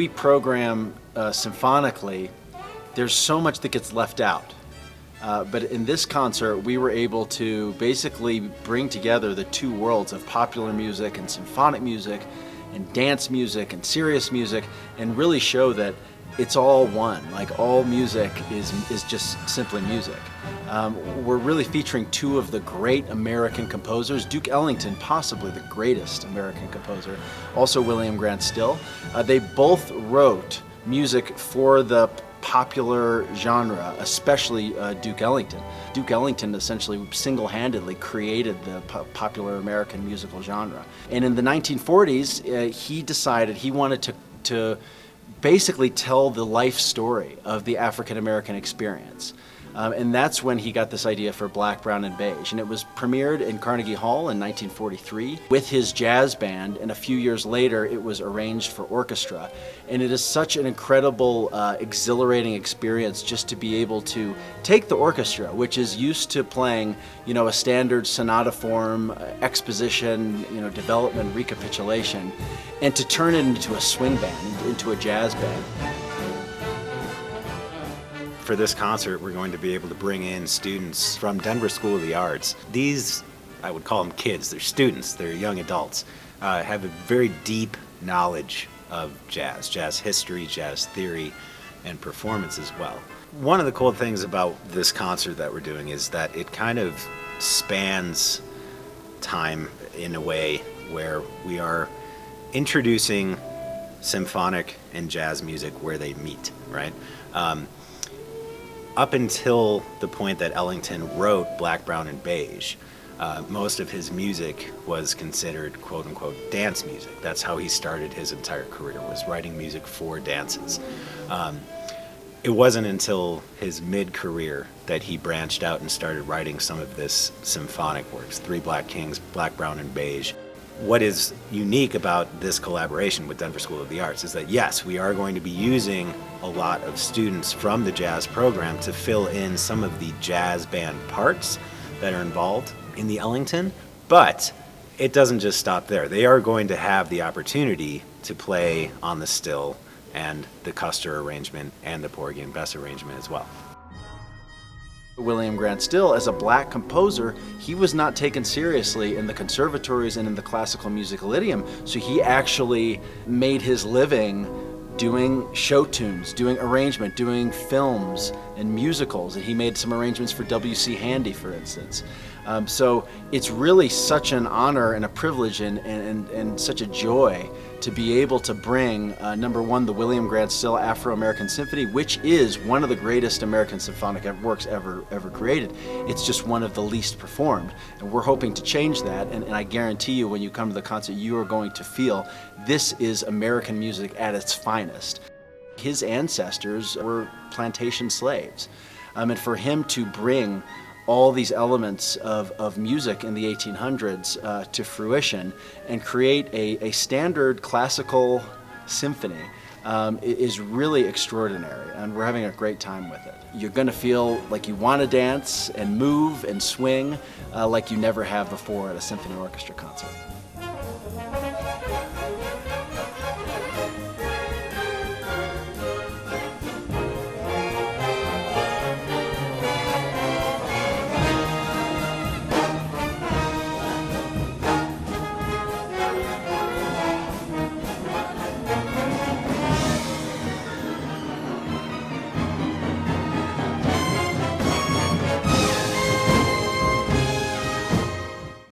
we program symphonically, there's so much that gets left out. But in this concert, we were able to basically bring together the two worlds of popular music and symphonic music and dance music and serious music, and really show that it's all one. Like, all music is just simply music. We're really featuring two of the great American composers. Duke Ellington, possibly the greatest American composer, also William Grant Still. They both wrote music for the popular genre, especially Duke Ellington. Duke Ellington essentially single-handedly created the popular American musical genre. And in the 1940s, he decided he wanted to basically tell the life story of the African American experience. And that's when he got this idea for Black, Brown, and Beige. And it was premiered in Carnegie Hall in 1943 with his jazz band, and a few years later it was arranged for orchestra. And it is such an incredible, exhilarating experience just to be able to take the orchestra, which is used to playing, a standard sonata form, exposition, development, recapitulation, and to turn it into a swing band, into a jazz band. For this concert, we're going to be able to bring in students from Denver School of the Arts. These, I would call them kids, they're students, they're young adults, have a very deep knowledge of jazz history, jazz theory, and performance as well. One of the cool things about this concert that we're doing is that it kind of spans time in a way where we are introducing symphonic and jazz music where they meet, right? Up until the point that Ellington wrote Black, Brown, and Beige, most of his music was considered quote-unquote dance music. That's how he started his entire career, was writing music for dances. It wasn't until his mid-career that he branched out and started writing some of this symphonic works, Three Black Kings, Black, Brown, and Beige. What is unique about this collaboration with Denver School of the Arts is that, yes, we are going to be using a lot of students from the jazz program to fill in some of the jazz band parts that are involved in the Ellington, but it doesn't just stop there. They are going to have the opportunity to play on the Still and the Custer arrangement and the Porgy and Bess arrangement as well. William Grant Still, as a black composer, he was not taken seriously in the conservatories and in the classical musical idiom, so he actually made his living doing show tunes, doing arrangement, doing films and musicals, and he made some arrangements for W.C. Handy, for instance. So it's really such an honor and a privilege and such a joy to be able to bring, number one, the William Grant Still Afro-American Symphony, which is one of the greatest American symphonic works ever created. It's just one of the least performed, and we're hoping to change that, and I guarantee you when you come to the concert, you are going to feel this is American music at its finest. His ancestors were plantation slaves, and for him to bring all these elements of music in the 1800s to fruition and create a standard classical symphony is really extraordinary, and we're having a great time with it. You're going to feel like you want to dance and move and swing like you never have before at a symphony orchestra concert.